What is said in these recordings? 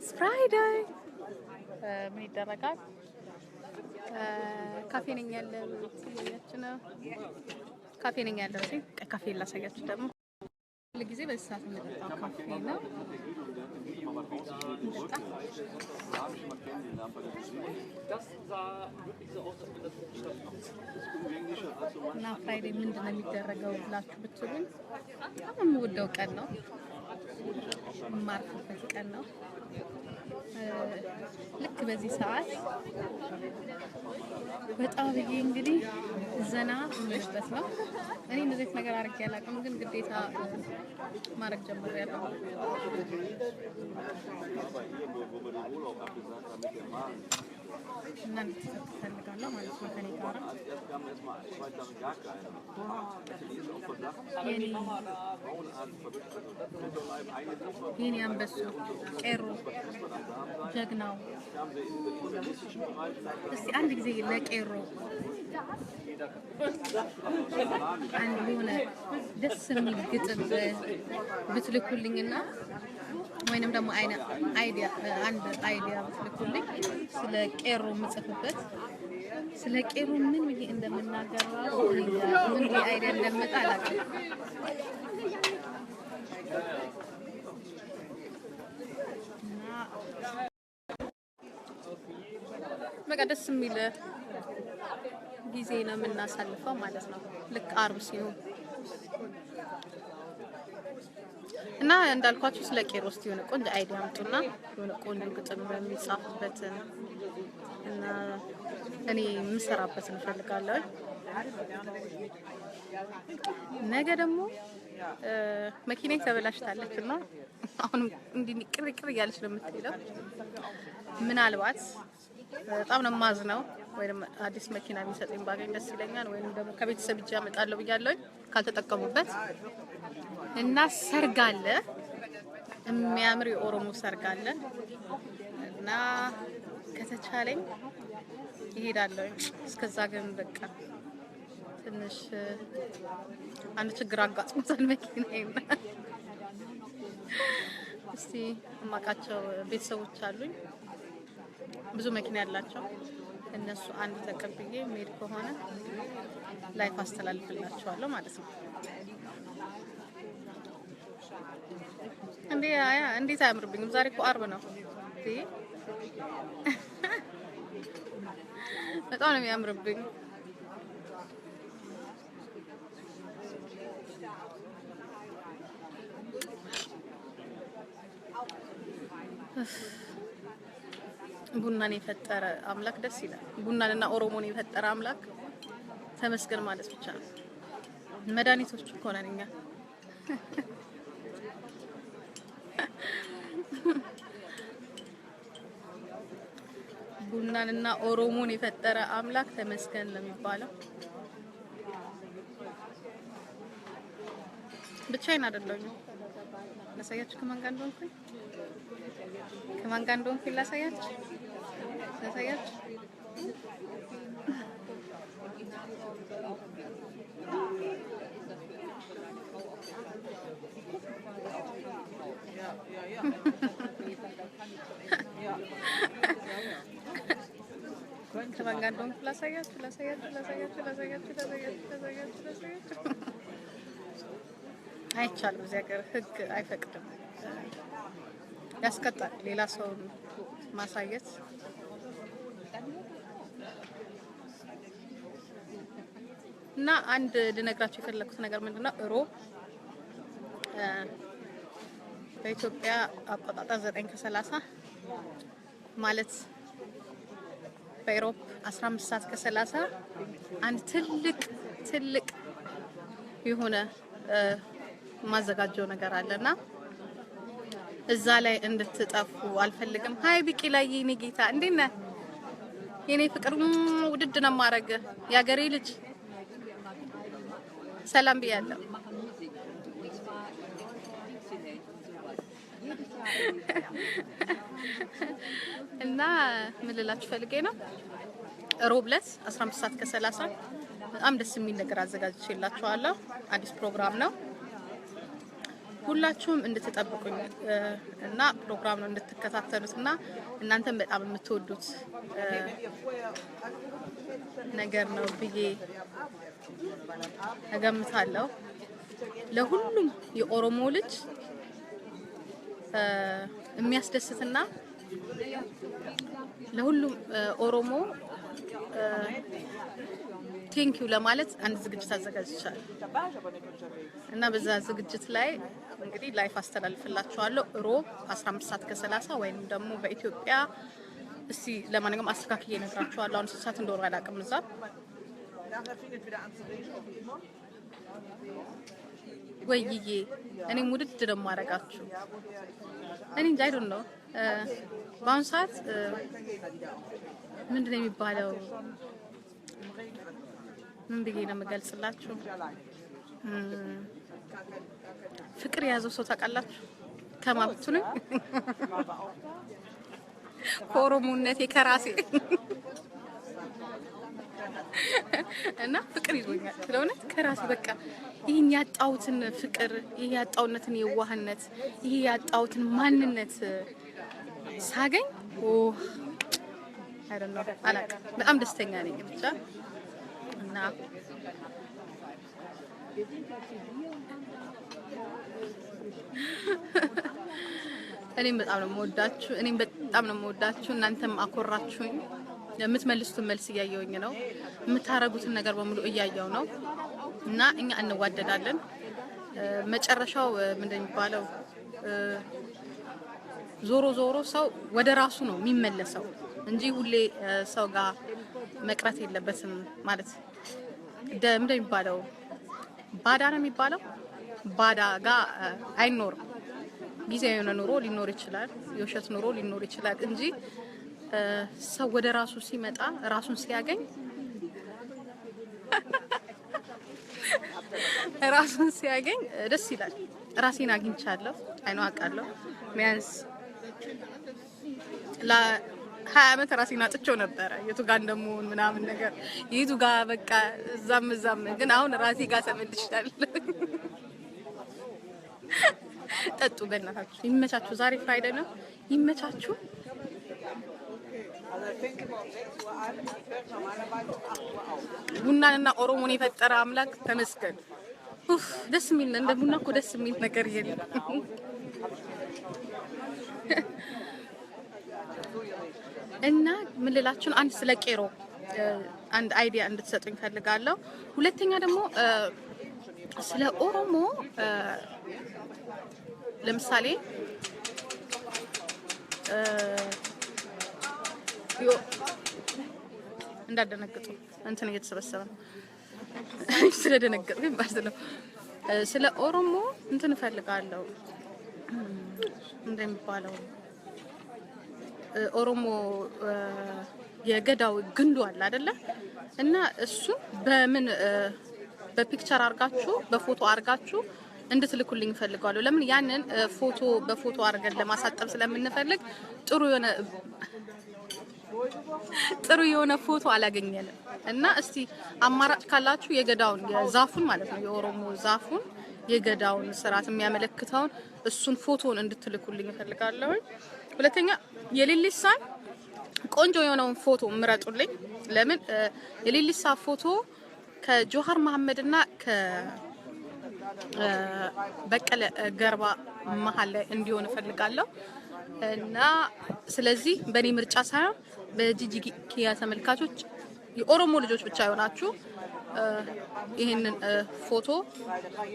ፍራይዴይ ምን ይደረጋል? ካፌ ነኝ ያለው ነው። ካፌ ነኝ ያለው ካፌ ላሳያችሁ ደግሞ ለጊዜ በዚህ ሰዓት የምጠጣው ካፌ ነው። እና ፍራይዴይ ምንድነው የሚደረገው ብላችሁ ብትሉኝ በጣም የምወደው ቀን ነው። የማርፍበት ቀን ነው። ልክ በዚህ ሰዓት በጣም ብዬ እንግዲህ ዘና የምልበት ነው። እኔ እንደዚህ ነገር አድርጌ አላውቅም፣ ግን ግዴታ ማድረግ ጀምሬያለሁ። እና እንድትፈልጋለሁ ማለት ነው ከኔ ጋር የኔ አንበሱ ቄሮ ጀግናው። እስቲ አንድ ጊዜ ለቄሮ አንድ የሆነ ደስ የሚል ግጥም ብትልኩልኝና ወይንም ደግሞ አይዲያ ብትልኩልኝ ስለ ቄሮ የምጽፍበት ስለ ቄሮ ምን ብዬ እንደምናገር ምን ብዬ አይዲያ እንደምመጣ አላውቅም። በቃ ደስ የሚል ጊዜ ነው የምናሳልፈው ማለት ነው። ልክ አርብ ሲሆን እና እንዳልኳችሁ ስለ ቄሮ እስቲ የሆነ ቆንጆ አይዲያ አምጡና የሆነ ቆንጆ ግጥም በሚጻፍበት እና እኔ የምሰራበትን እፈልጋለሁ። ነገ ደግሞ መኪናዬ ተበላሽታለች እና አሁን እንዲህ ቅርቅር እያለች ነው የምትሄደው። ምናልባት በጣም ነው የማዝነው። ወይም አዲስ መኪና ቢሰጠኝ ባገኝ ደስ ይለኛል። ወይም ደግሞ ከቤተሰብ እጅ አመጣለሁ ብያለሁ ካልተጠቀሙበት። እና ሰርግ አለ፣ የሚያምር የኦሮሞ ሰርግ አለ እና ከተቻለኝ ይሄዳለሁ። እስከዛ ግን በቃ ትንሽ አንድ ችግር አጋጥሞታል መኪናዬ። እስቲ የማውቃቸው ቤተሰቦች አሉኝ ብዙ መኪና ያላቸው፣ እነሱ አንድ ተቀብዬ ሜድ ከሆነ ላይፍ አስተላልፍላቸዋለሁ ማለት ነው። እንዴት አያምርብኝም? ዛሬ እኮ አርብ ነው። በጣም ነው የሚያምርብኝ። ቡናን የፈጠረ አምላክ ደስ ይላል። ቡናንና ኦሮሞን የፈጠረ አምላክ ተመስገን ማለት ብቻ ነው። መድኃኒቶች እኮ ነን እኛ። ቡናንና ኦሮሞን የፈጠረ አምላክ ተመስገን ነው የሚባለው። ብቻዬን አይደለሁም። ላሳያችሁ ከማን ጋር እንደሆንኩኝ ላሳያችሁ ከማን ጋር እንደሆንኩ ላሳያችሁ። አይቻልም። እዚህ ሀገር ሕግ አይፈቅድም፣ ያስቀጣል ሌላ ሰው ማሳየት። እና አንድ ልነግራችሁ የፈለኩት ነገር ምንድነው፣ ሮብ በኢትዮጵያ አቆጣጠር 9:30 ማለት በኢሮፕ 15:30 አንድ ትልቅ የሆነ ማዘጋጀው ነገር አለና እዛ ላይ እንድትጠፉ አልፈልግም። ሃይ ቢቂላዬ፣ የኔ ጌታ እንዴት ነህ የኔ ፍቅር? ውድድ ነው ማረግ ያገሬ ልጅ። ሰላም ብያለሁ። እና ምን ልላችሁ ፈልጌ ነው፣ ሮብ ዕለት 15:30 በጣም ደስ የሚል ነገር አዘጋጅቼላችኋለሁ። አዲስ ፕሮግራም ነው። ሁላችሁም እንድትጠብቁኝ እና ፕሮግራም ነው እንድትከታተሉትና እናንተም በጣም የምትወዱት ነገር ነው ብዬ እገምታለሁ። ለሁሉም የኦሮሞ ልጅ የሚያስደስትና ለሁሉም ኦሮሞ ቴንኪው ለማለት አንድ ዝግጅት አዘጋጅቻለሁ እና በዛ ዝግጅት ላይ እንግዲህ ላይፍ አስተላልፍላችኋለሁ ሮብ 15 ሰዓት ከ30 ወይም ደግሞ በኢትዮጵያ እስቲ ለማንኛውም አስተካክዬ እነግራችኋለሁ። አሁን ሰዓት እንደሆነ አላውቅም። እዛ ወይዬ እኔ ሙድድ ደግሞ አረጋችሁ እኔ እንጃ አይዶን ነው በአሁን ሰዓት ምንድነው የሚባለው ምን ብዬ ነው የምገልጽላችሁ? ፍቅር የያዘው ሰው ታውቃላችሁ? ከማብቱ ነው ኦሮሞነቴ ከራሴ እና ፍቅር ይዞኛል ስለሆነ ከራሴ በቃ ይሄን ያጣውትን ፍቅር ይሄ ያጣውነትን የዋህነት ይሄ ያጣውትን ማንነት ሳገኝ I don't know አላውቅም በጣም ደስተኛ ነኝ ብቻ እና እኔም በጣም ነው የምወዳችሁ እናንተም አኮራችሁኝ የምትመልሱትን መልስ እያየሁኝ ነው የምታረጉትን ነገር በሙሉ እያየሁ ነው እና እኛ እንዋደዳለን መጨረሻው ምንድነው የሚባለው ዞሮ ሰው ወደ ራሱ ነው የሚመለሰው እንጂ ሁሌ ሰው ጋር መቅረት የለበትም ማለት ምንድነው የሚባለው ባዳ ነው የሚባለው ባዳ ጋር አይኖርም ጊዜያዊ የሆነ ኑሮ ሊኖር ይችላል የውሸት ኑሮ ሊኖር ይችላል እንጂ ሰው ወደ ራሱ ሲመጣ ራሱን ሲያገኝ ደስ ይላል ራሴን አግኝቻለሁ አይኖ አውቃለሁ ሚያንስ ለ20 አመት ራሴን አጥቼው ነበር የቱ ጋር እንደምሆን ምናምን ነገር የቱ ጋር በቃ እዛም ግን አሁን ራሴ ጋር ተመልሻለሁ ጠጡ በእናታችሁ ይመቻችሁ ዛሬ ፍራይዴ ነው ይመቻችሁ ቡናንና ኦሮሞን የፈጠረ አምላክ ተመስገን ደስ የሚል እንደ ቡና እኮ ደስ የሚል ነገር የለም እና ምን ልላችሁ አንድ ስለ ቄሮ አንድ አይዲያ እንድትሰጡኝ ፈልጋለሁ ሁለተኛ ደግሞ ስለ ኦሮሞ ለምሳሌ እንዳደነግጡ እንትን እየተሰበሰበ ነው ስለደነገጥኩኝ ማለት ነው ስለ ኦሮሞ እንትን ፈልጋለሁ እንደሚባለው ኦሮሞ የገዳው ግንዱ አለ አይደለ እና እሱ በምን በፒክቸር አርጋችሁ በፎቶ አርጋችሁ እንድትልኩልኝ ፈልጋለሁ ለምን ያንን በፎቶ አርገን ለማሳጠብ ስለምንፈልግ ጥሩ የሆነ ፎቶ አላገኘንም እና እስቲ አማራጭ ካላችሁ የገዳውን የዛፉን ማለት ነው የኦሮሞ ዛፉን የገዳውን ስርዓት የሚያመለክተውን እሱን ፎቶን እንድትልኩልኝ ፈልጋለሁ ሁለተኛ የሌሊሳን ቆንጆ የሆነውን ፎቶ ምረጡልኝ ለምን የሌሊሳ ፎቶ ከጆሃር መሐመድና በቀለ ገርባ መሃል ላይ እንዲሆን ፈልጋለሁ እና ስለዚህ በኔ ምርጫ ሳይሆን በጂጂ ኪያ ተመልካቾች የኦሮሞ ልጆች ብቻ ይሆናችሁ ይሄንን ፎቶ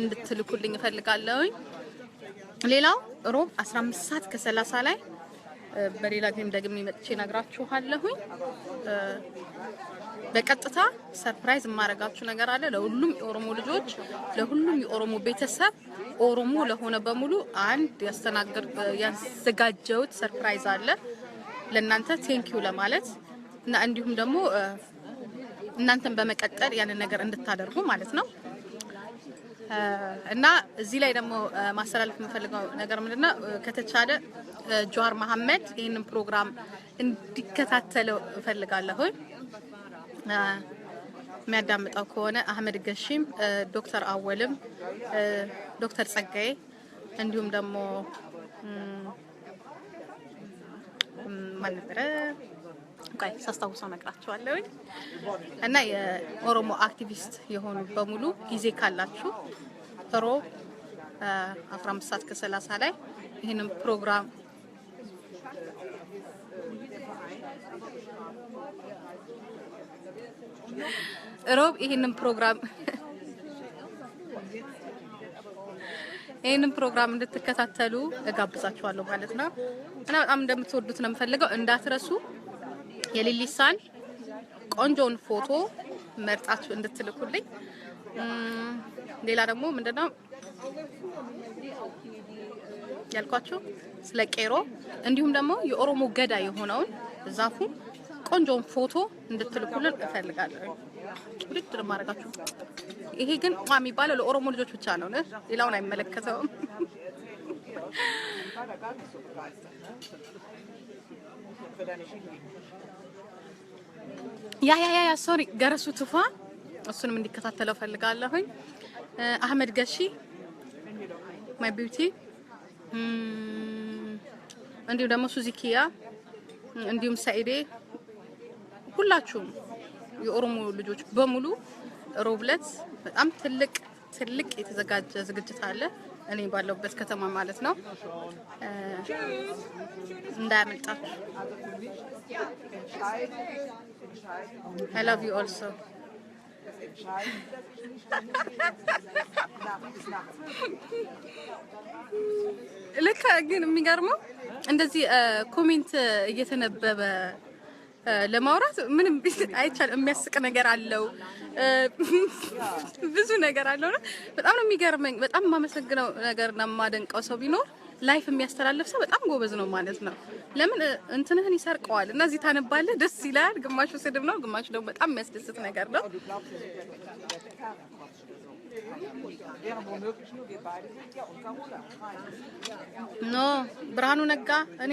እንድትልኩልኝ ፈልጋለሁ ሌላው ሮብ 15 ሰዓት ከ30 ላይ በሌላ ጊዜም ደግሜ መጥቼ ነግራችኋለሁ በቀጥታ ሰርፕራይዝ ማረጋችሁ ነገር አለ ለሁሉም የኦሮሞ ልጆች ለሁሉም የኦሮሞ ቤተሰብ ኦሮሞ ለሆነ በሙሉ አንድ ያዘጋጀሁት ሰርፕራይዝ አለ ለእናንተ ቴንኪው ለማለት እና እንዲሁም ደግሞ እናንተን በመቀጠል ያንን ነገር እንድታደርጉ ማለት ነው እና እዚህ ላይ ደግሞ ማስተላለፍ የምፈልገው ነገር ምንድነው ከተቻለ ጆሃር መሐመድ ይሄንን ፕሮግራም እንዲከታተለው እፈልጋለሁ የሚያዳምጣው ከሆነ አህመድ ገሺም ዶክተር አወልም ዶክተር ጸጋዬ እንዲሁም ደግሞ ማን ነበረ ቆይ ሳስታውሰው ነግራችኋለሁ። እና የኦሮሞ አክቲቪስት የሆኑ በሙሉ ጊዜ ካላችሁ ሮብ 15 ሰዓት ከ30 ላይ ይሄንን ፕሮግራም ይሄንን ፕሮግራም እንድትከታተሉ እጋብዛችኋለሁ ማለት ነው። እና በጣም እንደምትወዱት ነው የምፈልገው። እንዳትረሱ የሊሊሳን ቆንጆን ፎቶ መርጣችሁ እንድትልኩልኝ። ሌላ ደግሞ ምንድነው ያልኳችሁ ስለ ቄሮ እንዲሁም ደግሞ የኦሮሞ ገዳ የሆነውን ዛፉ ቆንጆን ፎቶ እንድትልኩልን እፈልጋለሁ። ውድድር ማድረጋችሁ ይሄ ግን የሚባለው ለኦሮሞ ልጆች ብቻ ነው፣ ሌላውን አይመለከተውም። ያ ሶሪ ገረሱ ቱፋ እሱንም እንዲከታተለው ፈልጋለሁኝ። አህመድ ገሺ ማይ ቢዩቲ እንዲሁም ደግሞ ሱዚኪያ እንዲሁም ሳይዴ ሁላችሁም የኦሮሞ ልጆች በሙሉ ሮብለት በጣም ትልቅ የተዘጋጀ ዝግጅት አለ እኔ ባለውበት ከተማ ማለት ነው። እንዳያመልጣችሁ። I love you also. ለካ ግን የሚገርመው እንደዚህ ኮሜንት እየተነበበ ለማውራት ምንም አይቻልም። የሚያስቅ ነገር አለው፣ ብዙ ነገር አለው። በጣም ነው የሚገርመኝ። በጣም የማመሰግነው ነገርና የማደንቀው ሰው ቢኖር ላይፍ የሚያስተላልፍ ሰው በጣም ጎበዝ ነው ማለት ነው። ለምን እንትንህን ይሰርቀዋል እና እዚህ ታነባለህ፣ ደስ ይላል። ግማሹ ስድብ ነው፣ ግማሹ ደግሞ በጣም የሚያስደስት ነገር ነው። ኖ ብርሃኑ ነጋ እኔ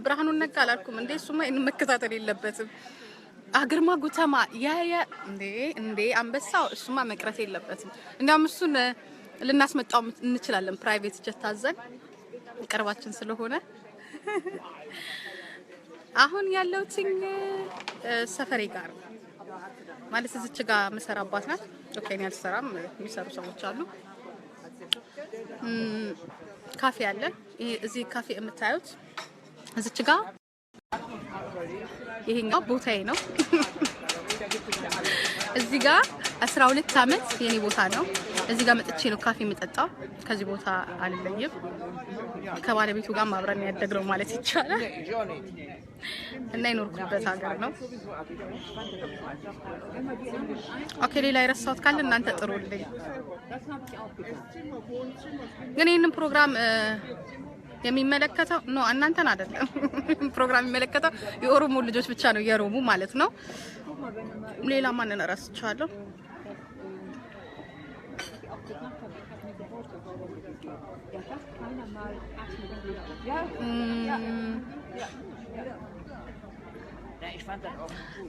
ብርሃኑ ነጋ አላልኩም እንዴ። እሱማ መከታተል የለበትም። ግርማ ጉተማ እንዴ አንበሳው እሱማ መቅረት የለበትም። እንዲያውም እሱን ልናስመጣው እንችላለን፣ ፕራይቬት ጀት አዘን ቅርባችን ስለሆነ። አሁን ያለውት ሰፈሬ ጋር ማለት እዚች ጋር መሰራባት ናት። ኦኬ እኔ አልሰራም፣ የሚሰሩ ሰዎች አሉ። ካፌ አለ። እዚህ ካፌ የምታዩት እዚች ጋር ይሄኛው ቦታዬ ነው። እዚህ ጋር 12 አመት የኔ ቦታ ነው። እዚህ ጋር መጥቼ ነው ካፌ የምጠጣው። ከዚህ ቦታ አልለይም። ከባለቤቱ ጋር አብረን ያደግነው ማለት ይቻላል እና የኖርኩበት ሀገር ነው። ኦኬ ሌላ የረሳሁት ካለ እናንተ ጥሩልኝ። ግን ይሄንን ፕሮግራም የሚመለከተው እናንተን አይደለም። ፕሮግራም የሚመለከተው የኦሮሞ ልጆች ብቻ ነው፣ የሮሙ ማለት ነው። ሌላ ማንን እረስቻለሁ?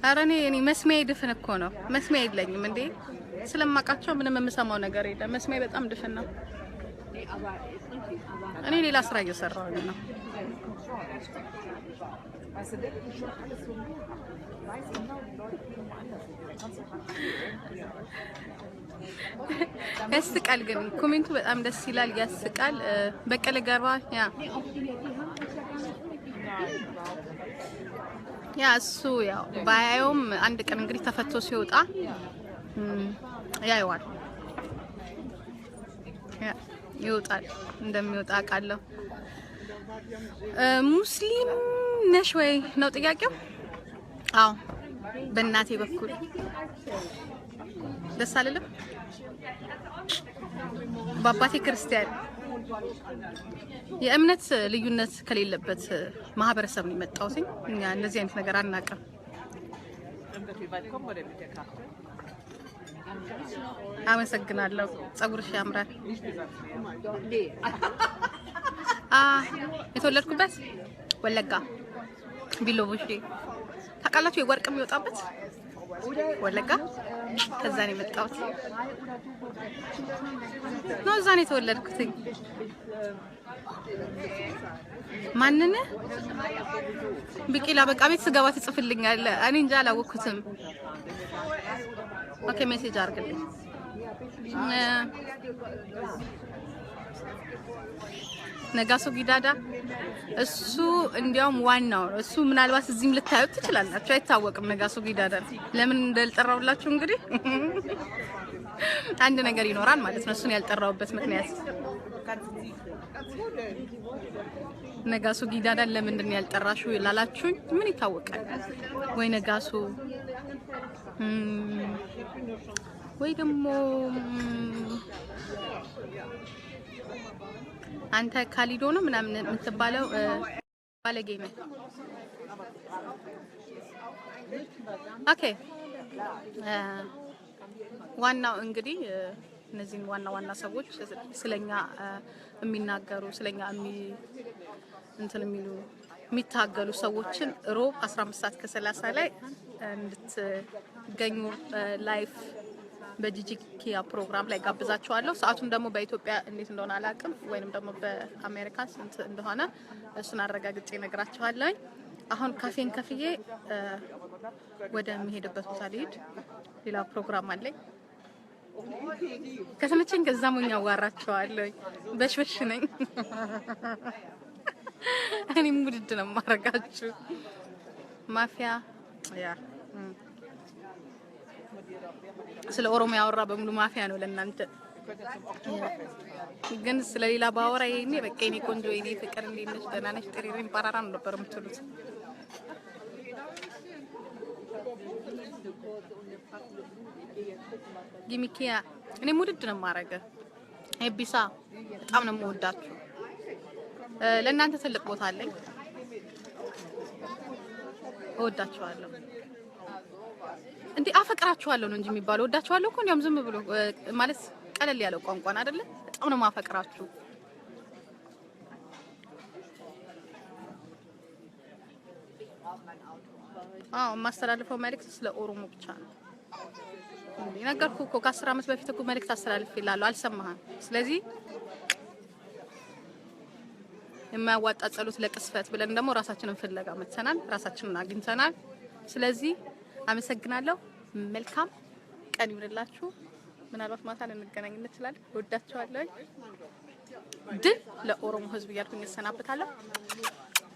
ኧረ እኔ መስሚያ ድፍን እኮ ነው። መስሚያ የለኝም እንዴ። ስለማውቃቸው ምንም የምሰማው ነገር የለም። መስሚያ በጣም ድፍን ነው። እኔ ሌላ ስራ እየሰራሁኝ ነው። ያስቃል። ግን ኮሜንቱ በጣም ደስ ይላል፣ ያስቃል። በቀለ ገርባ ያ እሱ ያው ባያየውም አንድ ቀን እንግዲህ ተፈቶ ሲወጣ ያየዋል፣ ይወጣል። እንደሚወጣ አውቃለሁ። ሙስሊም ነሽ ወይ ነው ጥያቄው? አዎ በእናቴ በኩል ደስ አለለም። በአባቴ ክርስቲያን። የእምነት ልዩነት ከሌለበት ማህበረሰብ ነው የመጣሁት። እኛ እንደዚህ አይነት ነገር አናውቅም። አመሰግናለሁ። ጸጉርሽ ያምራል። የተወለድኩበት ወለጋ ቢሎቡሺ ታውቃላችሁ? የወርቅ የሚወጣበት ወለጋ ከዛ ነው የመጣሁት ነው እዛ ነው የተወለድኩት ማንነ ቢቂላ በቃ ቤት ስገባ ትጽፍልኛል እኔ እንጃ አላወኩትም ኦኬ ሜሴጅ አርግልኝ ነጋሶ ጊዳዳ እሱ እንዲያውም ዋናው ነው እሱ ምናልባት እዚህም ልታዩት ትችላላችሁ አይታወቅም ነጋሶ ጊዳዳ ለምን እንደልጠራውላችሁ እንግዲህ አንድ ነገር ይኖራል ማለት ነው እሱን ያልጠራውበት ምክንያት ነጋሶ ጊዳዳ ለምን ያልጠራሽው ይላላችሁኝ ምን ይታወቃል ወይ ነጋሶ ወይ ደግሞ አንተ ካሊዶ ነው ምናምን የምትባለው ባለጌ ነው ኦኬ ዋናው እንግዲህ እነዚህ ዋና ሰዎች ስለኛ የሚናገሩ ስለኛ እንትን የሚሉ የሚታገሉ ሰዎችን ሮብ 15:30 ላይ እንድትገኙ ላይፍ በጂጂኪያ ፕሮግራም ላይ ጋብዛችኋለሁ ሰዓቱን ደግሞ በኢትዮጵያ እንዴት እንደሆነ አላውቅም ወይንም ደግሞ በአሜሪካ ስንት እንደሆነ እሱን አረጋግጬ ነግራችኋለሁ አሁን ካፌን ከፍዬ ወደ መሄድበት ቦታ ልሂድ ሌላ ፕሮግራም አለኝ ከተመቸኝ ከዛሞኛ ዋራቸዋለሁ በሽበሽ ነኝ እኔ ሙድድ ነው ማረጋችሁ ማፊያ ያ ስለ ኦሮሚያ ያወራ በሙሉ ማፊያ ነው ለእናንተ ግን ስለሌላ ባወራ ይሄኔ በቃ እኔ ቆንጆ እኔ ፍቅር እንዴት ነሽ ደህና ነሽ ጥሪሪን ፓራራን ነበር የምትሉት ጊሚኪያ እኔ ሙድድ ነው ማረገ ኤቢሳ በጣም ነው የምወዳችሁ ለእናንተ ትልቅ ቦታ አለኝ እወዳችኋለሁ እንዴ አፈቅራችኋለሁ ነው እንጂ የሚባለው ወዳችኋለሁ እኮ እንዴም ዝም ብሎ ማለት ቀለል ያለው ቋንቋን አይደለ በጣም ነው ማፈቅራችሁ ማስተላለፈው መልእክት ስለ ኦሮሞ ብቻ ነው እንዴ ነገርኩ እኮ ከ10 አመት በፊት እኮ መልእክት አስተላልፌላለሁ አልሰማህም ስለዚህ የማያዋጣ ጸሎት ለቅስፈት ብለን ደግሞ ራሳችንን ፍለጋ መተናል ራሳችንን አግኝተናል ስለዚህ አመሰግናለሁ መልካም ቀን ይሁንላችሁ ምናልባት ማታ ልንገናኝ እንችላለን ወዳችኋለሁ ድል ለኦሮሞ ህዝብ ያልኩኝ ሰናበታለሁ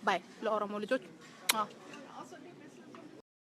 ባይ ለኦሮሞ ልጆች